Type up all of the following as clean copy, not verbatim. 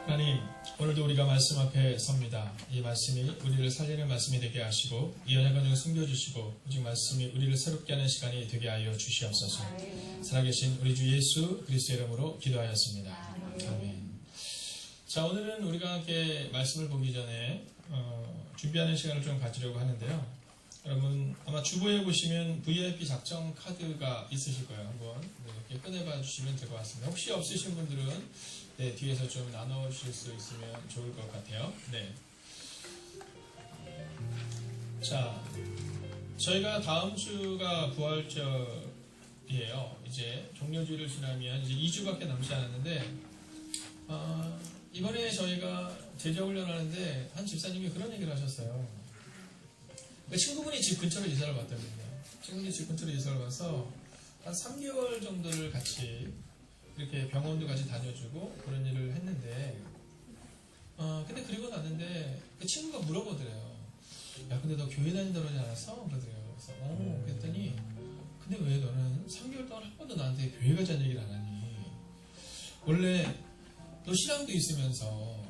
하나님, 오늘도 우리가 말씀 앞에 섭니다. 이 말씀이 우리를 살리는 말씀이 되게 하시고 이 언약을 좀 숨겨주시고 오직 말씀이 우리를 새롭게 하는 시간이 되게 하여 주시옵소서. 살아계신 우리 주 예수 그리스도의 이름으로 기도하였습니다. 아멘. 자, 오늘은 우리가 함께 말씀을 보기 전에 준비하는 시간을 좀 가지려고 하는데요. 여러분 아마 주보에 보시면 VIP 작정 카드가 있으실 거예요. 한번 이렇게 꺼내봐 주시면 될 것 같습니다. 혹시 없으신 분들은 뒤에서 좀 나눠주실 수 있으면 좋을 것 같아요. 네. 자, 저희가 다음 주가 부활절이에요. 이제 종료주일을 지나면 이제 2주밖에 남지 않았는데, 이번에 저희가 제자훈련 하는데 한 집사님이 그런 얘기를 하셨어요. 친구분이 집 근처로 이사를 왔다거든요. 친구분이 집 근처로 이사를 와서 한 3개월 정도를 같이 이렇게 병원도 같이 다녀주고 그런 일을 했는데, 근데 그리고 났는데 그 친구가 물어보더래요. 야, 근데 너 교회 다닌다고 그러지 않았어? 그러더래요. 그래서 그랬더니 근데 왜 너는 3개월 동안 한 번도 나한테 교회 가자는 얘기를 안 하니? 원래 너 신앙도 있으면서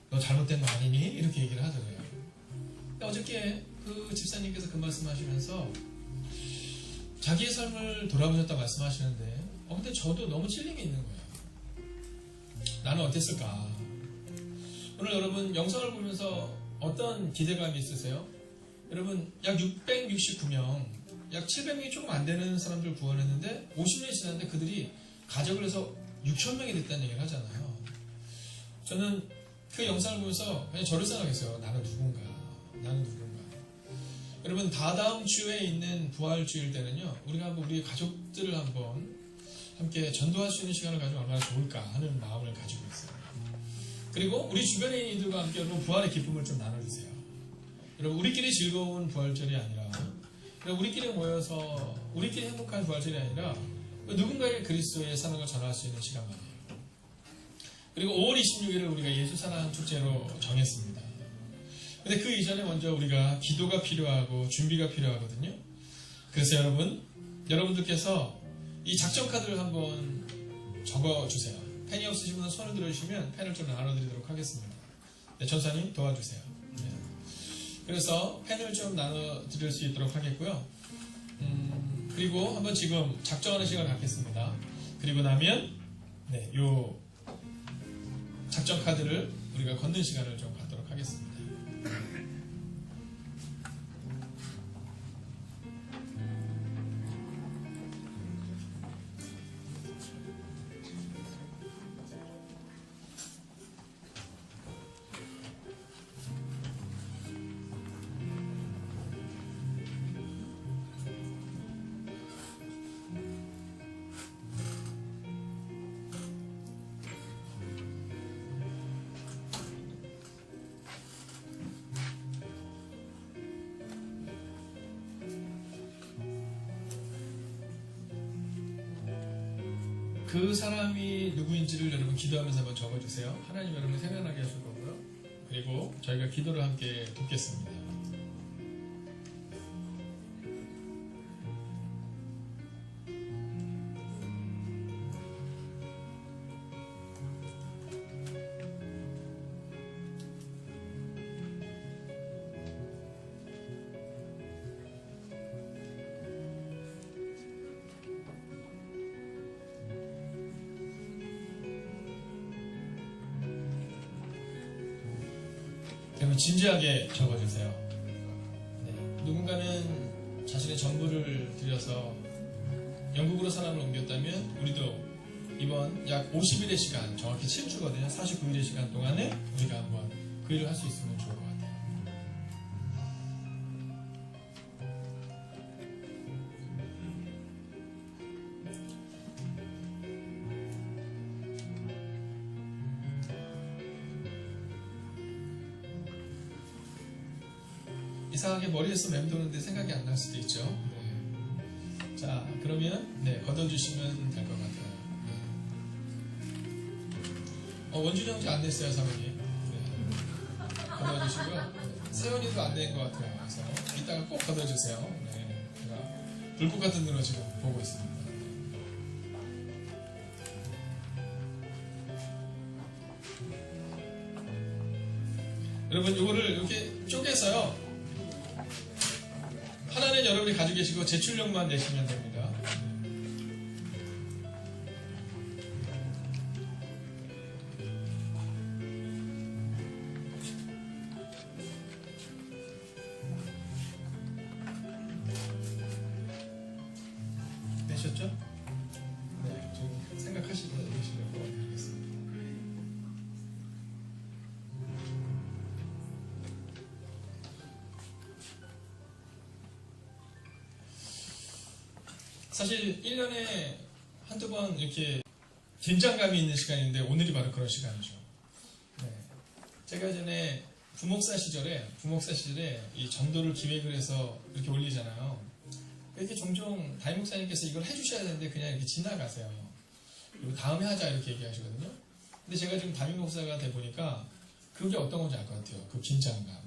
너 잘못된 거 아니니? 이렇게 얘기를 하더래요. 근데 어저께 그 집사님께서 그 말씀하시면서 자기의 삶을 돌아보셨다 말씀하시는데 근데 저도 너무 찔림이 있는 거예요. 나는 어땠을까? 오늘 여러분 영상을 보면서 어떤 기대감이 있으세요? 여러분 약 669명, 약 700명이 조금 안 되는 사람들 구원했는데 50년이 지났는데 그들이 가족을 해서 6,000명이 됐다는 얘기를 하잖아요. 저는 그 영상을 보면서 그냥 저를 생각했어요. 나는 누군가? 여러분 다다음 주에 있는 부활주일 때는요, 우리가 한번 우리 가족들을 한번 함께 전도할 수 있는 시간을 가지면 얼마나 좋을까 하는 마음을 가지고 있어요. 그리고 우리 주변에 있는 이들과 함께 여러분 부활의 기쁨을 좀 나눠주세요. 여러분 우리끼리 즐거운 부활절이 아니라, 우리끼리 모여서 우리끼리 행복한 부활절이 아니라 누군가에게 그리스도의 사랑을 전할 수 있는 시간 말이에요. 그리고 5월 26일을 우리가 예수 사랑 축제로 정했습니다. 근데 그 이전에 먼저 우리가 기도가 필요하고 준비가 필요하거든요. 그래서 여러분들께서 이 작전 카드를 한번 적어주세요. 펜이 없으신 분은 손을 들어주시면 펜을 좀 나눠드리도록 하겠습니다. 네, 전사님 도와주세요. 네. 그래서 펜을 좀 나눠드릴 수 있도록 하겠고요. 그리고 한번 지금 작정하는 시간을 갖겠습니다. 그리고 나면 요 작전 카드를 우리가 걷는 시간을 좀 갖도록 하겠습니다. 그 사람이 누구인지를 여러분 기도하면서 한번 적어주세요. 하나님 여러분 생각나게 하실 거고요. 그리고 저희가 기도를 함께 돕겠습니다. 그러면 진지하게 적어주세요. 누군가는 자신의 전부를 들여서 영국으로 사람을 옮겼다면 우리도 이번 약 50일의 시간, 정확히 7주거든요. 49일의 시간 동안에 우리가 한번 그 일을 할 수 있으면 좋을 것 같아요. 이상하게 머리에서 맴도는데 생각이 안 날 수도 있죠. 네. 자, 그러면 걷어주시면 될 것 같아요. 원준이 형제 안 냈어요, 사모님. 걷어주시고요. 세연이도 안 낸 것 같아요. 그래서 이따가 꼭 걷어주세요. 제가 불꽃 같은 눈으로 지금 보고 있습니다. 여러분 이거를 이렇게 쪼개서요. 하나는 여러분이 가지고 계시고 제출력만 내시면 됩니다. 되셨죠? 네, 좀 생각하시고 계시려고 하겠습니다. 사실 1년에 한두 번 이렇게 긴장감이 있는 시간인데 오늘이 바로 그런 시간이죠. 네. 제가 전에 부목사 시절에 이 전도를 기획을 해서 이렇게 올리잖아요. 이렇게 종종 담임 목사님께서 이걸 해주셔야 되는데 그냥 이렇게 지나가세요. 그리고 다음에 하자 이렇게 얘기하시거든요. 근데 제가 지금 담임 목사가 돼 보니까 그게 어떤 건지 알 것 같아요. 그 긴장감.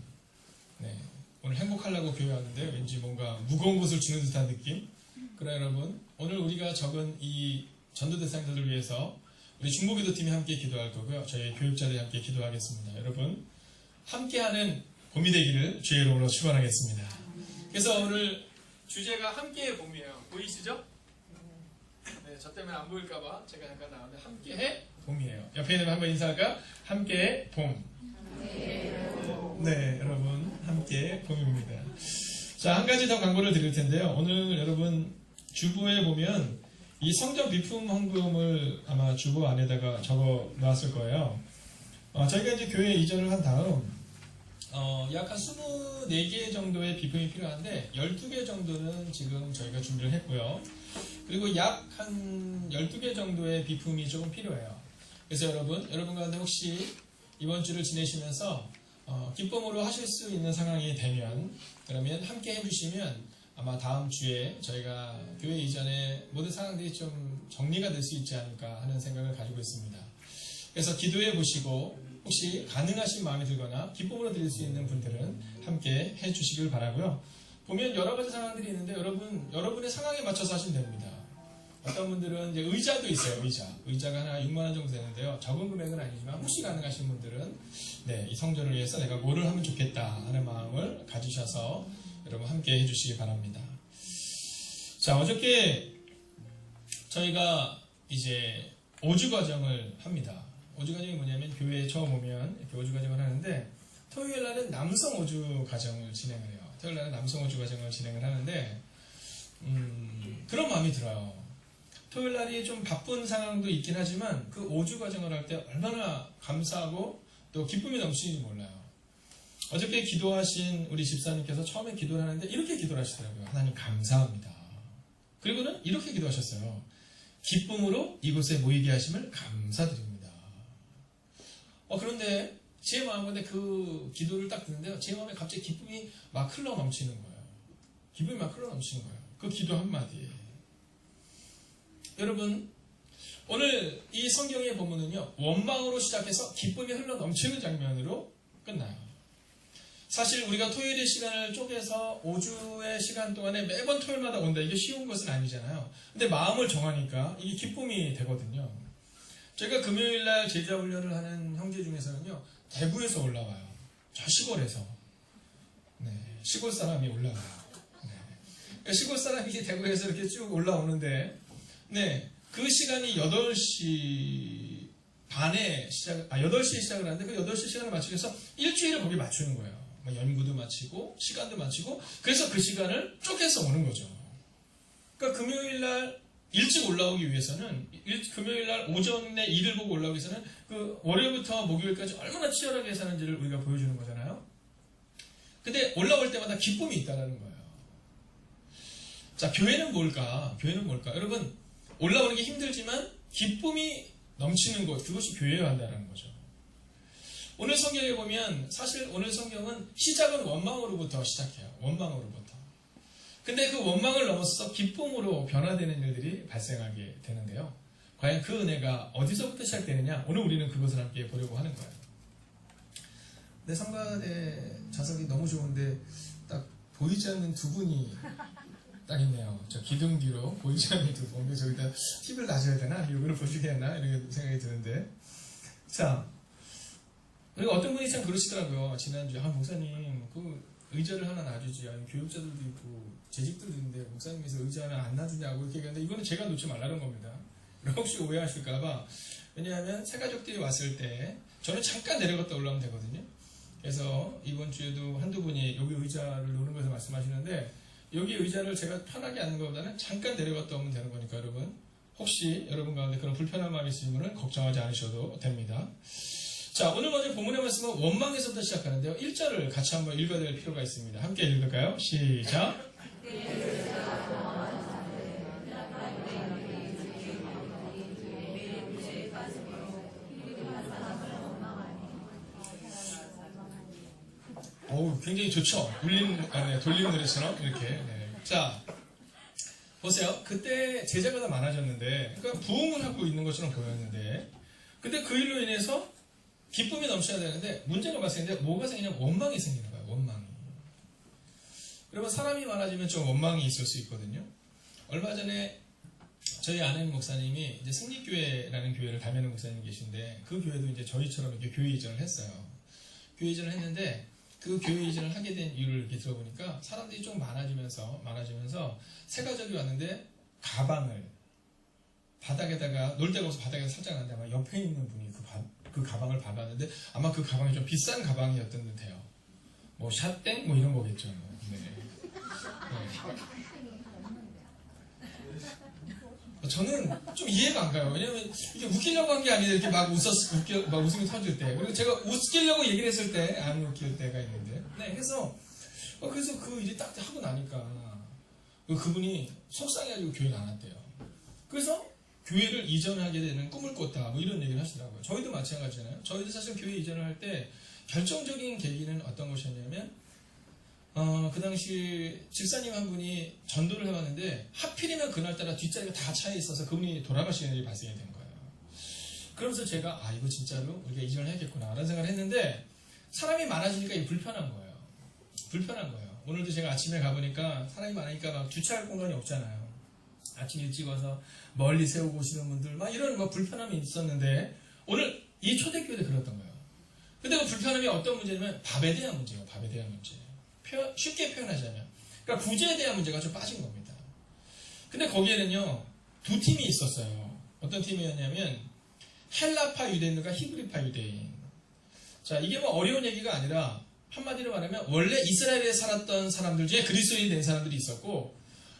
네. 오늘 행복하려고 교회 왔는데 왠지 뭔가 무거운 것을 주는 듯한 느낌? 그러나 여러분, 오늘 우리가 적은 이 전도 대상자들을 위해서 우리 중보기도팀이 함께 기도할 거고요. 저희 교육자들이 함께 기도하겠습니다. 여러분, 함께하는 봄이 되기를 주의 이름으로 축원하겠습니다. 그래서 오늘 주제가 함께의 봄이에요. 보이시죠? 네, 저 때문에 안 보일까봐 제가 잠깐 나왔는데 함께의 봄이에요. 옆에 있는 분 한번 인사할까요? 함께의 봄. 네, 여러분 함께의 봄입니다. 자, 한 가지 더 광고를 드릴 텐데요. 오늘 여러분 주보에 보면 이 성전 비품 헌금을 아마 주보 안에다가 적어 놨을 거예요. 저희가 이제 교회 이전을 한 다음 약 한 24개 정도의 비품이 필요한데 12개 정도는 지금 저희가 준비를 했고요. 그리고 약 한 12개 정도의 비품이 조금 필요해요. 그래서 여러분 가운데 혹시 이번 주를 지내시면서 기쁨으로 하실 수 있는 상황이 되면 그러면 함께 해주시면 아마 다음 주에 저희가 교회 이전에 모든 상황들이 좀 정리가 될 수 있지 않을까 하는 생각을 가지고 있습니다. 그래서 기도해 보시고 혹시 가능하신 마음이 들거나 기쁨으로 드릴 수 있는 분들은 함께 해주시길 바라고요. 보면 여러 가지 상황들이 있는데 여러분의 상황에 맞춰서 하시면 됩니다. 어떤 분들은 이제 의자도 있어요. 의자가 하나 6만 원 정도 되는데요. 적은 금액은 아니지만 혹시 가능하신 분들은 네, 이 성전을 위해서 내가 뭐를 하면 좋겠다 하는 마음을 가지셔서 여러분 함께 해주시기 바랍니다. 자, 어저께 저희가 이제 5주 과정을 합니다. 5주 과정이 뭐냐면 교회에 처음 오면 이렇게 5주 과정을 하는데 토요일 날은 남성 5주 과정을 진행을 해요. 토요일 날은 남성 5주 과정을 진행을 하는데 그런 마음이 들어요. 토요일 날이 좀 바쁜 상황도 있긴 하지만 그 5주 과정을 할 때 얼마나 감사하고 또 기쁨이 넘치는지 몰라요. 어저께 기도하신 우리 집사님께서 처음에 기도를 하는데 이렇게 기도를 하시더라고요. 하나님 감사합니다. 그리고는 이렇게 기도하셨어요. 기쁨으로 이곳에 모이게 하심을 감사드립니다. 그런데 제 마음에 그 기도를 딱 듣는데요. 제 마음에 갑자기 기쁨이 막 흘러 넘치는 거예요. 기쁨이 막 흘러 넘치는 거예요. 그 기도 한마디에. 여러분, 오늘 이 성경의 본문은요, 원망으로 시작해서 기쁨이 흘러 넘치는 장면으로 끝나요. 사실 우리가 토요일의 시간을 쪼개서 5주의 시간 동안에 매번 토요일마다 온다. 이게 쉬운 것은 아니잖아요. 근데 마음을 정하니까 이게 기쁨이 되거든요. 제가 금요일날 제자 훈련을 하는 형제 중에서는요, 대구에서 올라와요. 저 시골에서. 네, 시골 사람이 올라와요. 네. 그러니까 시골 사람이 대구에서 이렇게 쭉 올라오는데, 네, 그 시간이 8시 반에 8시에 시작을 하는데 그 8시 시간을 맞추기 위해서 일주일을 거기 맞추는 거예요. 연구도 마치고, 시간도 마치고, 그래서 그 시간을 쪼개서 오는 거죠. 그러니까 금요일날 일찍 올라오기 위해서는, 금요일날 오전에 일을 보고 올라오기 위해서는 그 월요일부터 목요일까지 얼마나 치열하게 사는지를 우리가 보여주는 거잖아요. 근데 올라올 때마다 기쁨이 있다는 거예요. 자, 교회는 뭘까? 여러분, 올라오는 게 힘들지만 기쁨이 넘치는 곳, 그것이 교회여야 한다는 거죠. 오늘 성경에 보면 사실 오늘 성경은 시작은 원망으로부터 시작해요. 원망으로부터. 근데 그 원망을 넘어서서 기쁨으로 변화되는 일들이 발생하게 되는데요. 과연 그 은혜가 어디서부터 시작되느냐? 오늘 우리는 그것을 함께 보려고 하는 거예요. 내 성가대 좌석이 너무 좋은데 딱 보이지 않는 두 분이 딱 있네요. 저 기둥 뒤로 보이지 않는 두 분. 저기다 팁을 놔줘야 되나? 이거를 보시게 하나? 이렇게 생각이 드는데. 자, 그리고 어떤 분이 참 그러시더라고요. 지난주에, 목사님, 그 의자를 하나 놔주지. 아니, 교육자들도 있고, 재직들도 있는데, 목사님께서 의자 하나 안 놔주냐고 이렇게 얘기하는데, 이거는 제가 놓지 말라는 겁니다. 혹시 오해하실까봐. 왜냐하면, 새가족들이 왔을 때, 저는 잠깐 내려갔다 올라오면 되거든요. 그래서, 이번 주에도 한두 분이 여기 의자를 놓는 것을 말씀하시는데, 여기 의자를 제가 편하게 앉는 것보다는 잠깐 내려갔다 오면 되는 거니까, 여러분. 혹시 여러분 가운데 그런 불편한 마음이 있으신 분은 걱정하지 않으셔도 됩니다. 자, 오늘 먼저 본문의 말씀은 원망에서부터 시작하는데요. 1절을 같이 한번 읽어야 될 필요가 있습니다. 함께 읽을까요? 시작! 어우, 굉장히 좋죠? 돌림 노래처럼 이렇게. 네. 자, 보세요. 그때 제자가 더 많아졌는데, 그러니까 부흥을 하고 있는 것처럼 보였는데, 근데 그 일로 인해서 기쁨이 넘쳐야 되는데, 문제가 발생했는데, 뭐가 생기냐면 원망이 생기는 거예요, 원망이. 여러분, 사람이 많아지면 좀 원망이 있을 수 있거든요. 얼마 전에 저희 아는 목사님이 이제 승리교회라는 교회를 다니는 목사님이 계신데, 그 교회도 이제 저희처럼 이렇게 교회 이전을 했어요. 교회 이전을 했는데, 그 교회 이전을 하게 된 이유를 이렇게 들어보니까 사람들이 좀 많아지면서 새가족이 왔는데 가방을 바닥에다가 놀 데가 없어서 바닥에서 살짝 놨는데 아마 옆에 있는 분이 그 가방을 받았는데 아마 그 가방이 좀 비싼 가방이었던 듯해요. 뭐 샷땡 뭐 이런 거겠죠. 네. 저는 좀 이해가 안 가요. 왜냐면 이게 웃기려고 한 게 아니라 이렇게 막 웃음이 터질 때. 그리고 제가 웃기려고 얘기를 했을 때 안 웃길 때가 있는데. 네, 그래서 그 일이 딱 하고 나니까 그분이 속상해가지고 교회를 안 왔대요. 그래서 교회를 이전하게 되는 꿈을 꿨다. 뭐 이런 얘기를 하시더라고요. 저희도 마찬가지잖아요. 저희도 사실 교회 이전을 할 때 결정적인 계기는 어떤 것이었냐면 그 당시 집사님 한 분이 전도를 해봤는데 하필이면 그날따라 뒷자리가 다 차에 있어서 그분이 돌아가시는 일이 발생이 된 거예요. 그러면서 제가 이거 진짜로 우리가 이전을 해야겠구나 라는 생각을 했는데 사람이 많아지니까 이게 불편한 거예요. 오늘도 제가 아침에 가보니까 사람이 많으니까 막 주차할 공간이 없잖아요. 아침 일찍 와서 멀리 세우고 오시는 분들 막 이런 불편함이 있었는데 오늘 이 초대교회도 그랬던 거예요. 근데 그 불편함이 어떤 문제냐면 밥에 대한 문제예요. 밥에 대한 문제. 쉽게 표현하자면. 그러니까 구제에 대한 문제가 좀 빠진 겁니다. 근데 거기에는요, 두 팀이 있었어요. 어떤 팀이었냐면, 헬라파 유대인들과 히브리파 유대인. 자, 이게 뭐 어려운 얘기가 아니라, 한마디로 말하면, 원래 이스라엘에 살았던 사람들 중에 그리스도인이 된 사람들이 있었고,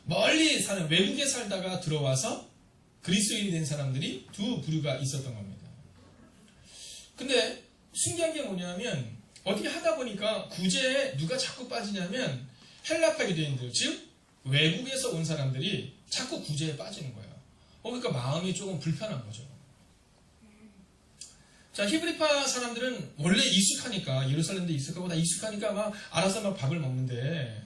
멀리 사는, 외국에 살다가 들어와서 그리스도인이 된 사람들이 두 부류가 있었던 겁니다. 근데, 신기한 게 뭐냐면, 어떻게 하다 보니까 구제에 누가 자꾸 빠지냐면 헬라파 유대인들, 즉 외국에서 온 사람들이 자꾸 구제에 빠지는 거예요. 그러니까 마음이 조금 불편한 거죠. 자, 히브리파 사람들은 원래 익숙하니까 예루살렘도 익숙하고 다 익숙하니까 막 알아서 막 밥을 먹는데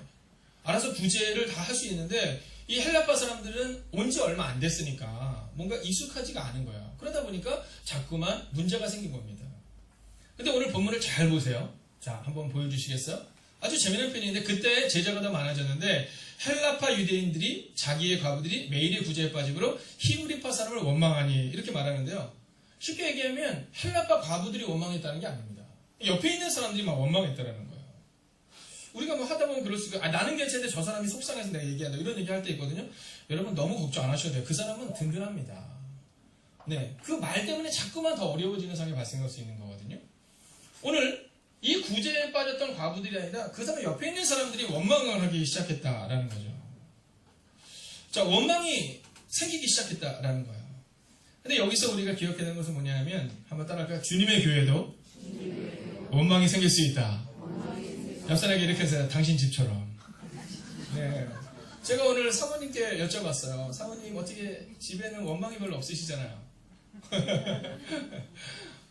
알아서 구제를 다 할 수 있는데 이 헬라파 사람들은 온 지 얼마 안 됐으니까 뭔가 익숙하지가 않은 거예요. 그러다 보니까 자꾸만 문제가 생긴 겁니다. 근데 오늘 본문을 잘 보세요. 자, 한번 보여주시겠어요? 아주 재미난 편인데 그때 제자가 더 많아졌는데 헬라파 유대인들이 자기의 과부들이 매일의 구제에 빠짐으로 히브리파 사람을 원망하니 이렇게 말하는데요. 쉽게 얘기하면 헬라파 과부들이 원망했다는 게 아닙니다. 옆에 있는 사람들이 막 원망했다는 거예요. 우리가 뭐 하다 보면 그럴 수 있고 나는 괜찮은데 저 사람이 속상해서 내가 얘기한다 이런 얘기 할 때 있거든요. 여러분 너무 걱정 안 하셔도 돼요. 그 사람은 든든합니다. 네, 그 말 때문에 자꾸만 더 어려워지는 상황이 발생할 수 있는 거거든요. 오늘 이 구제에 빠졌던 과부들이 아니라 그 사람 옆에 있는 사람들이 원망을 하기 시작했다라는 거죠. 자, 원망이 생기기 시작했다라는 거예요. 근데 여기서 우리가 기억해야 되는 것은 뭐냐면 한번 따라할까요? 주님의 교회도 원망이 생길 수 있다. 옆 사람에게 이렇게 해서 당신 집처럼. 네. 제가 오늘 사모님께 여쭤봤어요. 사모님 어떻게 집에는 원망이 별로 없으시잖아요.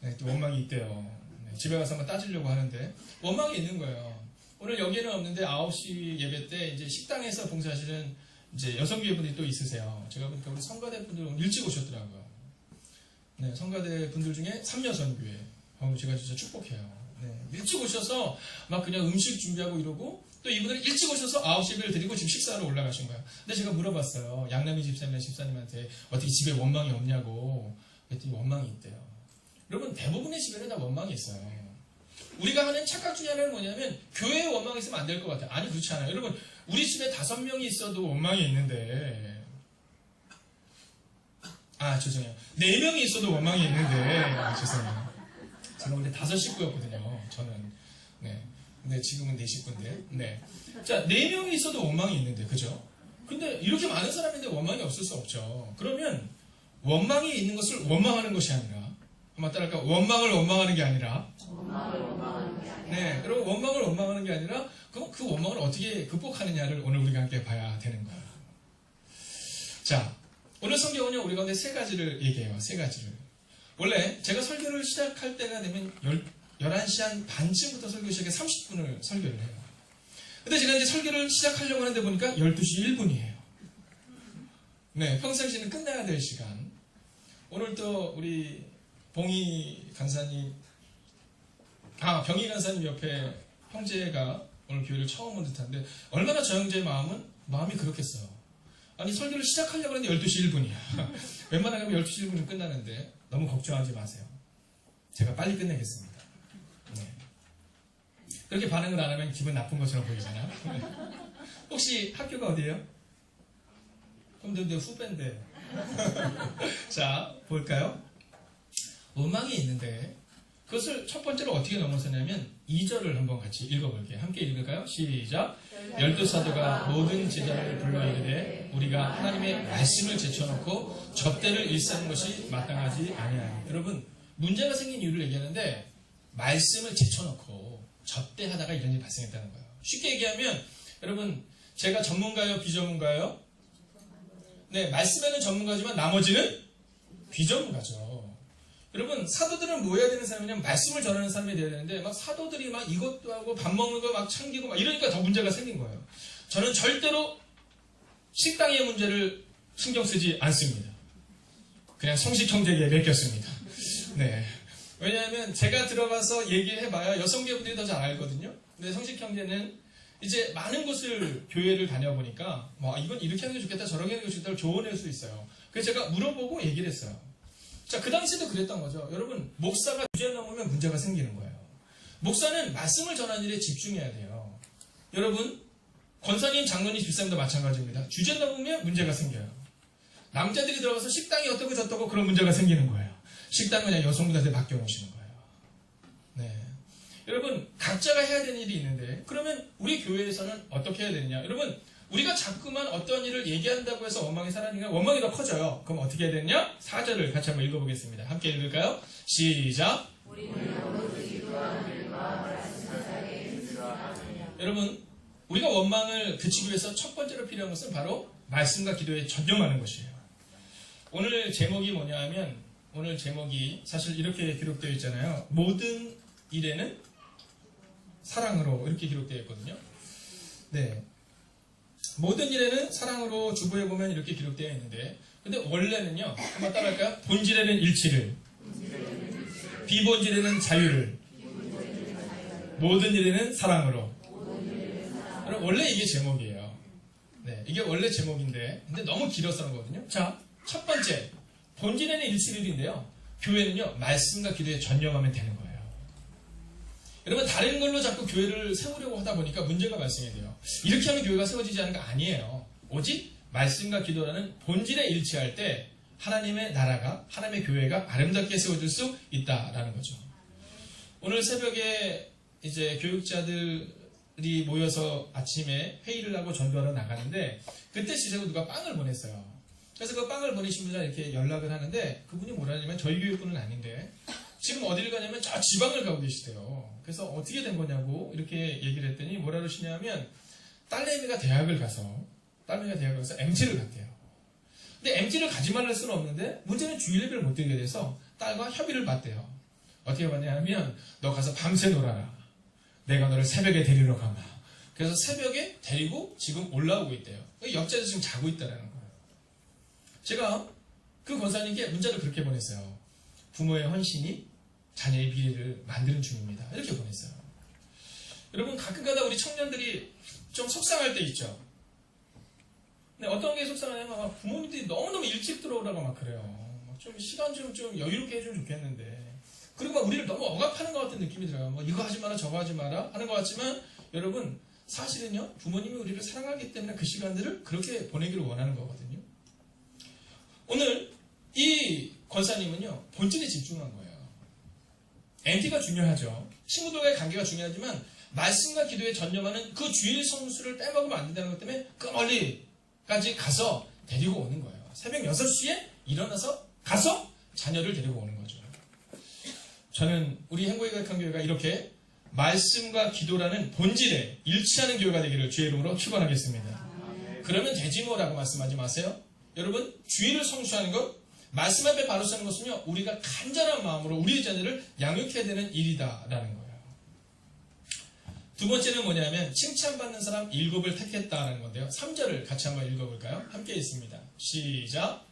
네, 또 원망이 있대요. 집에 가서 한번 따지려고 하는데 원망이 있는 거예요. 오늘 여기에는 없는데 9시 예배 때 이제 식당에서 봉사하시는 이제 여성교회 분들이 또 있으세요. 제가 보니까 우리 성가대 분들 일찍 오셨더라고요. 네, 성가대 분들 중에 삼여선교회. 제가 진짜 축복해요. 네, 일찍 오셔서 막 그냥 음식 준비하고 이러고 또 이분은 일찍 오셔서 9시 예배를 드리고 지금 식사하러 올라가신 거예요. 근데 제가 물어봤어요. 양남이 집사님한테 어떻게 집에 원망이 없냐고. 그랬더니 원망이 있대요. 여러분, 대부분의 집에는 다 원망이 있어요. 우리가 하는 착각 중에 하나는 뭐냐면 교회에 원망이 있으면 안 될 것 같아요. 아니, 그렇지 않아요. 여러분, 우리 집에 5명이 있어도 원망이 있는데, 죄송해요. 4명이 있어도 원망이 있는데, 죄송해요. 제가 원래 5식구였거든요. 저는. 네. 근데 지금은 4식구인데. 네. 자, 4명이 있어도 원망이 있는데, 그죠? 근데 이렇게 많은 사람인데 원망이 없을 수 없죠. 그러면 원망이 있는 것을 원망하는 것이 아니라, 한번 따라할까? 원망을 원망하는 게 아니라, 네. 그럼 원망을 원망하는 게 아니라, 그럼 그 원망을 어떻게 극복하느냐를 오늘 우리가 함께 봐야 되는 거예요. 자, 오늘 성경은요, 우리 가운데 3가지를 얘기해요. 3가지를. 원래 제가 설교를 시작할 때가 되면 11시 한 반쯤부터 설교 시작해 30분을 설교를 해요. 근데 제가 이제 설교를 시작하려고 하는데 보니까 12시 1분이에요. 네, 평상시는 끝나야 될 시간. 오늘 또 우리 봉희 간사님, 병희 간사님 옆에 형제가 오늘 교회를 처음 온 듯한데 얼마나 저 형제의 마음이 그렇겠어요. 아니, 설교를 시작하려고 하는데 12시 1분이야. 웬만하면 12시 1분은 끝나는데 너무 걱정하지 마세요. 제가 빨리 끝내겠습니다. 네. 그렇게 반응을 안 하면 기분 나쁜 것처럼 보이잖아요. 혹시 학교가 어디예요? 그럼 내 후배인데. 자, 볼까요? 원망이 있는데 그것을 첫 번째로 어떻게 넘어서냐면 2절을 한번 같이 읽어볼게요. 함께 읽을까요? 시작. 12사도가 모든 제자를 불러 이르되 우리가 하나님의 말씀을 제쳐놓고 접대를 일삼는 것이 마땅하지 아니하니. 여러분, 문제가 생긴 이유를 얘기하는데 말씀을 제쳐놓고 접대하다가 이런 일이 발생했다는 거예요. 쉽게 얘기하면 여러분, 제가 전문가요? 비전문가요? 네, 말씀에는 전문가지만 나머지는 비전문가죠. 여러분, 사도들은 뭐 해야 되는 사람이냐면 말씀을 전하는 사람이 돼야 되는데 막 사도들이 막 이것도 하고 밥 먹는 거 막 챙기고 막 이러니까 더 문제가 생긴 거예요. 저는 절대로 식당의 문제를 신경 쓰지 않습니다. 그냥 성식 형제에게 맡겼습니다. 네. 왜냐하면 제가 들어가서 얘기해봐야 여성계분들이 더 잘 알거든요. 근데 성식 형제는 이제 많은 곳을 교회를 다녀보니까 이건 이렇게 하는 게 좋겠다 저렇게 하는 게 좋겠다를 조언할 수 있어요. 그래서 제가 물어보고 얘기를 했어요. 자, 그 당시에도 그랬던 거죠. 여러분, 목사가 주제 넘으면 문제가 생기는 거예요. 목사는 말씀을 전하는 일에 집중해야 돼요. 여러분, 권사님, 장로님, 집사님도 마찬가지입니다. 주제 넘으면 문제가 생겨요. 남자들이 들어가서 식당이 어떻고 저떻고 그런 문제가 생기는 거예요. 식당은 그냥 여성분한테 맡겨놓으시는 거예요. 네. 여러분, 각자가 해야 되는 일이 있는데 그러면 우리 교회에서는 어떻게 해야 되느냐? 여러분, 우리가 자꾸만 어떤 일을 얘기한다고 해서 원망이 사라지니까 원망이 더 커져요. 그럼 어떻게 해야 되느냐? 4절을 같이 한번 읽어보겠습니다. 함께 읽을까요? 시작. 여러분, 우리가 원망을 그치기 위해서 첫 번째로 필요한 것은 바로 말씀과 기도에 전념하는 것이에요. 오늘 제목이 뭐냐 하면 오늘 제목이 사실 이렇게 기록되어 있잖아요. 모든 일에는 사랑으로 이렇게 기록되어 있거든요. 네. 모든 일에는 사랑으로 주부에 보면 이렇게 기록되어 있는데 근데 원래는요. 한번 따라할까요? 본질에는 일치를, 비본질에는 자유를, 모든 일에는 사랑으로. 원래 이게 제목이에요. 네, 이게 원래 제목인데 근데 너무 길어서 그러거든요. 자, 첫 번째 본질에는 일치를인데요. 교회는요. 말씀과 기도에 전념하면 되는 거예요. 여러분, 다른 걸로 자꾸 교회를 세우려고 하다 보니까 문제가 발생해야 돼요. 이렇게 하면 교회가 세워지지 않는 거 아니에요. 오직 말씀과 기도라는 본질에 일치할 때 하나님의 나라가, 하나님의 교회가 아름답게 세워질 수 있다라는 거죠. 오늘 새벽에 이제 교육자들이 모여서 아침에 회의를 하고 전도하러 나가는데 그때 시작으로 누가 빵을 보냈어요. 그래서 그 빵을 보내신 분이랑 이렇게 연락을 하는데 그분이 뭐라냐면 저희 교육부는 아닌데 지금 어디를 가냐면 저 지방을 가고 계시대요. 그래서 어떻게 된 거냐고 이렇게 얘기를 했더니 뭐라 그러시냐면 딸내미가 대학을 가서 MT를 갔대요. 근데 MT를 가지 말할 수는 없는데 문제는 주일 예배를 못 드리게 돼서 딸과 협의를 봤대요. 어떻게 봤냐 하면 너 가서 밤새 놀아라. 내가 너를 새벽에 데리러 가마. 그래서 새벽에 데리고 지금 올라오고 있대요. 옆자리에서 지금 자고 있다는 거예요. 제가 그 권사님께 문자를 그렇게 보냈어요. 부모의 헌신이 자녀의 미래를 만드는 중입니다. 이렇게 보냈어요. 여러분 가끔가다 우리 청년들이 좀 속상할 때 있죠. 근데 어떤 게 속상하냐면 막 부모님들이 너무너무 일찍 들어오라고 막 그래요. 막 좀 시간 좀 여유롭게 해주면 좋겠는데. 그리고 막 우리를 너무 억압하는 것 같은 느낌이 들어요. 뭐 이거 하지 마라 저거 하지 마라 하는 것 같지만 여러분 사실은요 부모님이 우리를 사랑하기 때문에 그 시간들을 그렇게 보내기를 원하는 거거든요. 오늘 이 권사님은요 본질에 집중한 거예요. MT가 중요하죠. 친구들과의 관계가 중요하지만 말씀과 기도에 전념하는 그 주일 성수를 빼먹으면 안 된다는 것 때문에 그 멀리까지 가서 데리고 오는 거예요. 새벽 6시에 일어나서 가서 자녀를 데리고 오는 거죠. 저는 우리 행복의 가득한 교회가 이렇게 말씀과 기도라는 본질에 일치하는 교회가 되기를 주의 이름으로 축원하겠습니다. 그러면 되지 뭐라고 말씀하지 마세요. 여러분 주일을 성수하는 것, 말씀 앞에 바로 서는 것은요 우리가 간절한 마음으로 우리의 자녀를 양육해야 되는 일이다라는 거예요. 두 번째는 뭐냐면 칭찬받는 사람 7을 택했다라는 건데요. 3절을 같이 한번 읽어볼까요? 함께 읽습니다. 시작.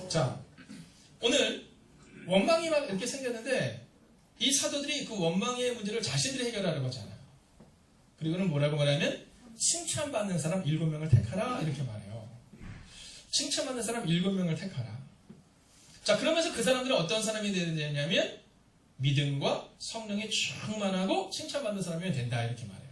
자, 오늘 원망이 막 이렇게 생겼는데 이 사도들이 그 원망의 문제를 자신들이 해결하려고 하잖아요. 그리고는 뭐라고 말하면 칭찬받는 사람 7명을 택하라 이렇게 말해요. 칭찬받는 사람 7명을 택하라. 자, 그러면서 그 사람들은 어떤 사람이 되느냐면 믿음과 성령이 충만하고 칭찬받는 사람이면 된다 이렇게 말해요.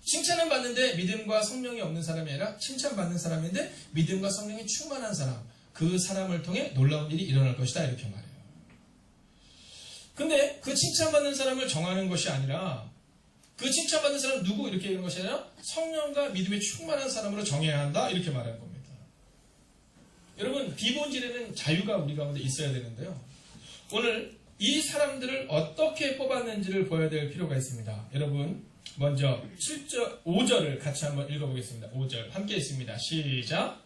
칭찬은 받는데 믿음과 성령이 없는 사람이 아니라 칭찬받는 사람인데 믿음과 성령이 충만한 사람, 그 사람을 통해 놀라운 일이 일어날 것이다 이렇게 말해요. 근데 그 칭찬받는 사람을 정하는 것이 아니라 그 칭찬받는 사람 누구 이렇게 얘기하는 것이 아니라 성령과 믿음에 충만한 사람으로 정해야 한다 이렇게 말하는 겁니다. 여러분 비본질에는 자유가 우리 가운데 있어야 되는데요. 오늘 이 사람들을 어떻게 뽑았는지를 보여야 될 필요가 있습니다. 여러분 먼저 7절, 5절을 같이 한번 읽어보겠습니다. 5절 함께 있습니다. 시작.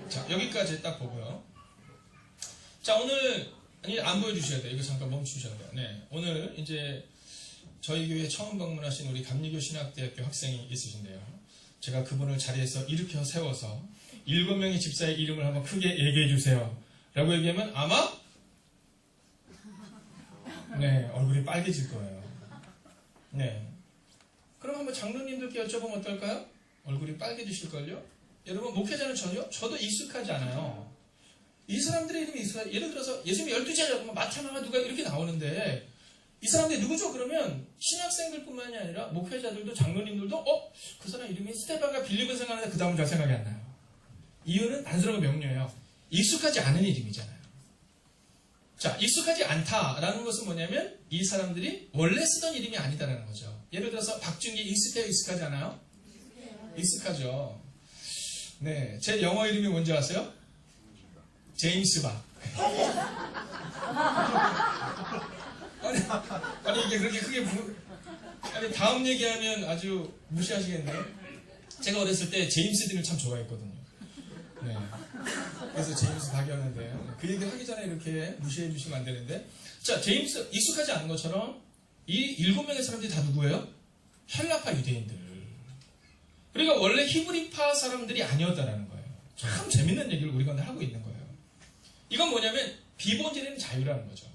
자, 여기까지 딱 보고요. 자, 오늘 아니 안 보여주셔야 돼요. 이거 잠깐 멈추셔야 돼요. 네, 오늘 이제 저희 교회에 처음 방문하신 우리 감리교 신학대학교 학생이 있으신데요. 제가 그분을 자리에서 일으켜 세워서 7명의 집사의 이름을 한번 크게 얘기해 주세요 라고 얘기하면 아마 네 얼굴이 빨개질 거예요. 네, 그럼 한번 장로님들께 여쭤보면 어떨까요? 얼굴이 빨개지실걸요? 여러분 목회자는 저도 익숙하지 않아요. 이 사람들의 이름이 익숙하죠. 예를 들어서 예수님이 12제자 마태마가 누가 이렇게 나오는데 이 사람들이 누구죠? 그러면 신학생들뿐만이 아니라 목회자들도 장로님들도 그 사람 이름이 스테반과 빌립을 생각하는데 그 다음은 잘 생각이 안 나요. 이유는 단순하고 명료해요. 익숙하지 않은 이름이잖아요. 자, 익숙하지 않다라는 것은 뭐냐면 이 사람들이 원래 쓰던 이름이 아니다라는 거죠. 예를 들어서 박준기 익숙해요? 익숙하지 않아요? 익숙하죠. 네, 제 영어 이름이 뭔지 아세요? 제임스 박. 아니 이게 그렇게 크게 아니 다음 얘기하면 아주 무시하시겠네요. 제가 어렸을 때 제임스 딘을 참 좋아했거든요. 네. 그래서 제임스 박이었는데 그 얘기를 하기 전에 이렇게 무시해 주시면 안 되는데 자, 제임스 익숙하지 않은 것처럼 이 7명의 사람들이 다 누구예요? 헬라파 유대인들. 그러니까 원래 히브리파 사람들이 아니었다라는 거예요. 참 재밌는 얘기를 우리가 오늘 하고 있는 거예요. 이건 뭐냐면 비본질에는 자유라는 거죠.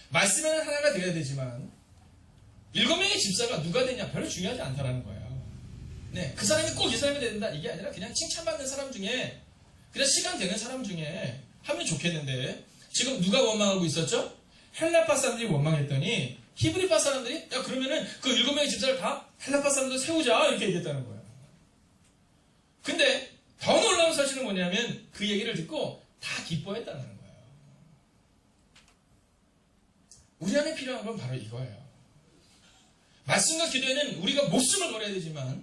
말씀에는 하나가 되어야 되지만 7명의 집사가 누가 되냐 별로 중요하지 않다라는 거예요. 네, 그 사람이 꼭 이 사람이 된다 이게 아니라 그냥 칭찬받는 사람 중에 그냥 시간 되는 사람 중에 하면 좋겠는데 지금 누가 원망하고 있었죠? 헬라파 사람들이 원망했더니 히브리파 사람들이 야 그러면은 그 7명의 집사를 다 헬라파 사람들 세우자 이렇게 얘기했다는 거예요. 근데 더 놀라운 사실은 뭐냐면 그 얘기를 듣고 다 기뻐했다는 거예요. 우리 안에 필요한 건 바로 이거예요. 말씀과 기도에는 우리가 목숨을 걸어야 되지만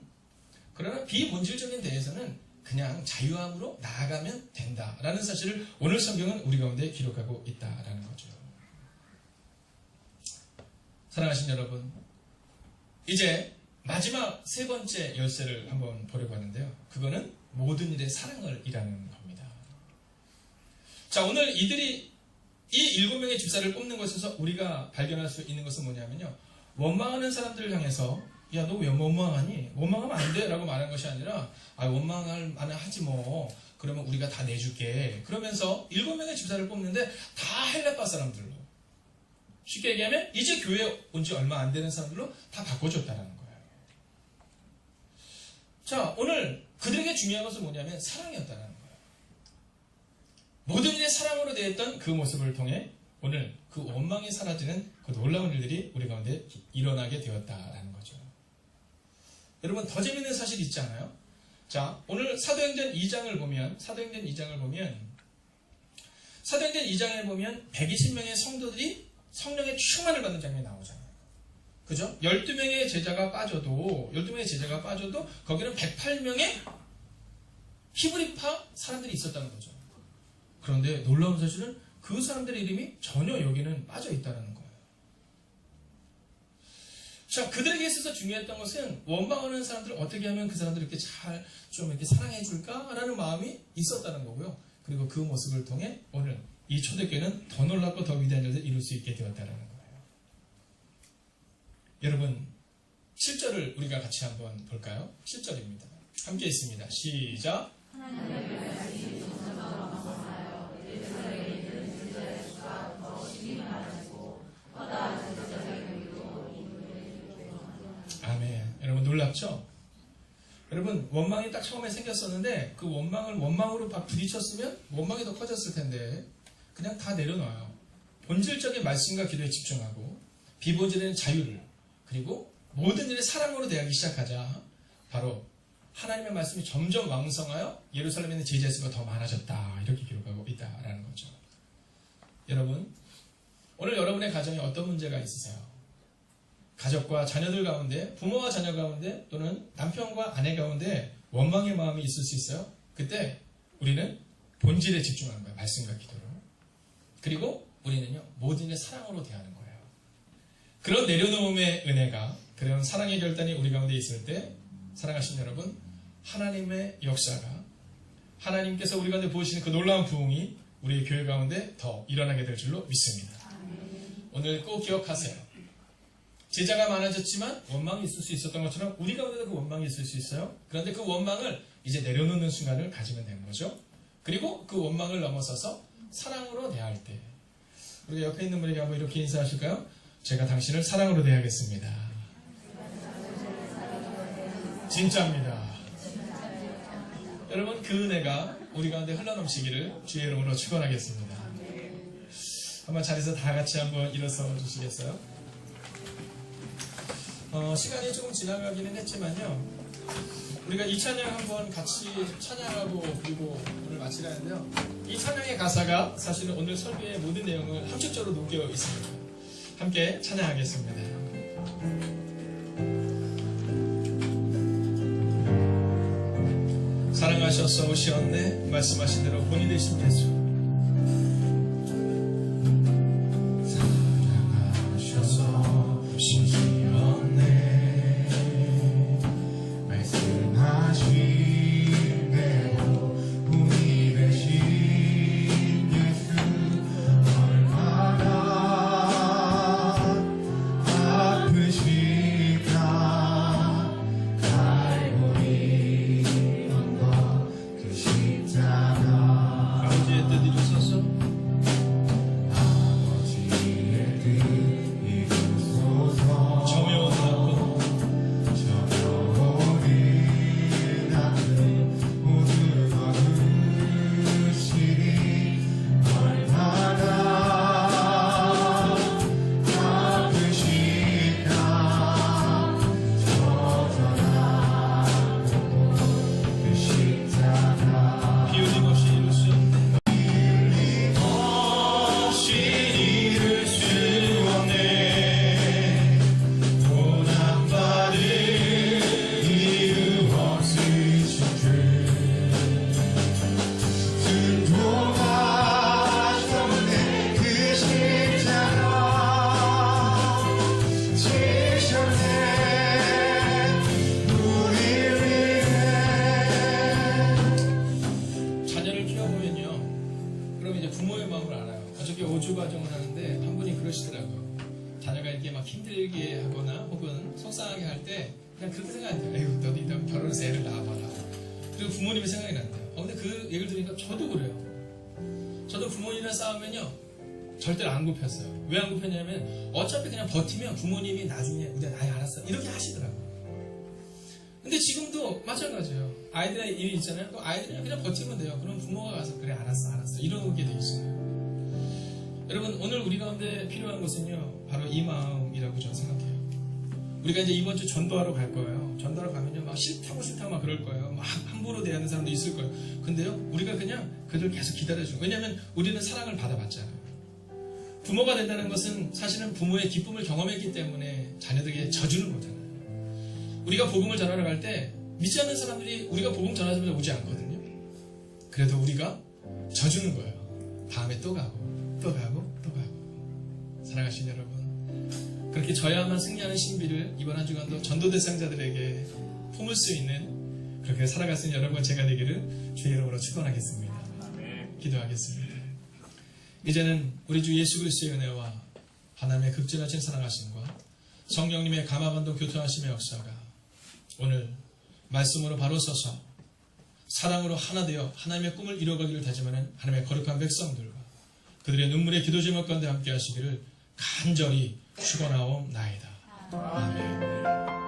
그러나 비본질적인 데에서는 그냥 자유함으로 나아가면 된다라는 사실을 오늘 성경은 우리 가운데 기록하고 있다라는 거죠. 사랑하신 여러분, 이제 마지막 3번째 열쇠를 한번 보려고 하는데요. 그거는 모든 일에 사랑을 일하는 겁니다. 자, 오늘 이들이 이 7명의 집사를 뽑는 것에서 우리가 발견할 수 있는 것은 뭐냐면요. 원망하는 사람들을 향해서 야, 너 왜 원망하니? 원망하면 안 돼 라고 말한 것이 아니라 원망할 만은 하지 뭐. 그러면 우리가 다 내줄게. 그러면서 7명의 집사를 뽑는데 다 헬라파 사람들로. 쉽게 얘기하면 이제 교회에 온 지 얼마 안 되는 사람들로 다 바꿔줬다는 거예요. 자, 오늘 그들에게 중요한 것은 뭐냐면 사랑이었다는 거예요. 모든 일에 사랑으로 대했던 그 모습을 통해 오늘 그 원망이 사라지는 그 놀라운 일들이 우리 가운데 일어나게 되었다라는 거죠. 여러분, 더 재밌는 사실이 있지 않아요? 자, 오늘 사도행전 2장을 보면 120명의 성도들이 성령의 충만을 받는 장면이 나오잖아요. 그죠? 12명의 제자가 빠져도 거기는 108명의 히브리파 사람들이 있었다는 거죠. 그런데 놀라운 사실은 그 사람들의 이름이 전혀 여기는 빠져 있다는 거예요. 자, 그들에게 있어서 중요했던 것은 원망하는 사람들을 어떻게 하면 그 사람들을 이렇게 좀 이렇게 사랑해 줄까라는 마음이 있었다는 거고요. 그리고 그 모습을 통해 오늘 이 초대교회는 더 놀랍고 더 위대한 일을 이룰 수 있게 되었다는 거예요. 여러분, 7절을 우리가 같이 한번 볼까요? 7절입니다. 함께 있습니다. 시작. 아멘. 여러분, 놀랍죠? 여러분, 원망이 딱 처음에 생겼었는데 그 원망을 원망으로 부딪혔으면 원망이 더 커졌을 텐데 그냥 다 내려놔요. 본질적인 말씀과 기도에 집중하고 비본질에는 자유를, 그리고 모든 일을 사랑으로 대하기 시작하자 바로 하나님의 말씀이 점점 왕성하여 예루살렘에 있는 제자의 수가 더 많아졌다, 이렇게 기록하고 있다라는 거죠. 여러분, 오늘 여러분의 가정에 어떤 문제가 있으세요? 가족과 자녀들 가운데, 부모와 자녀 가운데, 또는 남편과 아내 가운데 원망의 마음이 있을 수 있어요. 그때 우리는 본질에 집중하는 거예요. 말씀과 기도로. 그리고 우리는요, 모든 일 사랑으로 대하는 거예요. 그런 내려놓음의 은혜가, 그런 사랑의 결단이 우리 가운데 있을 때, 사랑하신 여러분, 하나님의 역사가, 하나님께서 우리 가운데 보여주시는 그 놀라운 부흥이 우리 교회 가운데 더 일어나게 될 줄로 믿습니다. 오늘 꼭 기억하세요. 제자가 많아졌지만 원망이 있을 수 있었던 것처럼 우리 가운데도 그 원망이 있을 수 있어요. 그런데 그 원망을 이제 내려놓는 순간을 가지면 되는 거죠. 그리고 그 원망을 넘어서서 사랑으로 대할 때, 우리 옆에 있는 분에게 한번 이렇게 인사하실까요? 제가 당신을 사랑으로 대하겠습니다. 진짜입니다. 여러분, 그 은혜가 우리 가운데 흘러넘치기를 주의 이름으로 축원하겠습니다. 한번 자리에서 다 같이 한번 일어서 주시겠어요? 시간이 조금 지나가기는 했지만요, 우리가 이 찬양 한번 같이 찬양하고 그리고 오늘 마치려 하는데요, 이 찬양의 가사가 사실은 오늘 설교의 모든 내용을 함축적으로 녹여 있습니다. 함께 찬양하겠습니다. 사랑하셔서 오시었네, 말씀하신 대로 본이 되신 예수. 갈 때 그냥 그렇게 생각이 돼요. 에휴, 너도 이따 결혼해서 애를 낳아봐라. 그리고 부모님의 생각이 난대요. 근데 그 얘기를 들으니까 저도 그래요. 저도 부모님이랑 싸우면요, 절대로 안 굽혔어요. 왜 안 굽혔냐면 어차피 그냥 버티면 부모님이 나중에 우리가 나이 알았어 이렇게 하시더라고요. 근데 지금도 마찬가지예요. 아이들의 일이 있잖아요. 그 아이들이 그냥 버티면 돼요. 그럼 부모가 가서 그래 알았어 이러게 돼 있어요. 여러분, 오늘 우리 가운데 필요한 것은요, 바로 이 마음이라고 저는 생각해요. 우리가 이제 이번 주 전도하러 갈 거예요. 전도하러 가면요, 막 싫다고 막 그럴 거예요. 막 함부로 대하는 사람도 있을 거예요. 근데요, 우리가 그냥 그들 계속 기다려주고, 왜냐하면 우리는 사랑을 받아봤잖아요. 부모가 된다는 것은 사실은 부모의 기쁨을 경험했기 때문에 자녀들에게 져주는 거잖아요. 우리가 복음을 전하러 갈 때 믿지 않는 사람들이 우리가 복음 전하자마자 오지 않거든요. 그래도 우리가 져주는 거예요. 다음에 또 가고. 사랑하시는 여러분, 그렇게 져야만 승리하는 신비를 이번 한 주간도 전도 대상자들에게 품을 수 있는, 그렇게 살아갈 수 있는 여러분과 제가 되기를 주의 이름으로 축원하겠습니다. 기도하겠습니다. 이제는 우리 주 예수 그리스도의 은혜와 하나님의 극진하신 사랑하심과 성령님의 감화감동 교통하심의 역사가 오늘 말씀으로 바로 서서 사랑으로 하나 되어 하나님의 꿈을 이루어가기를 다짐하는 하나님의 거룩한 백성들과 그들의 눈물의 기도 제목 가운데 함께 하시기를 간절히 축원하옵나이다. 아멘.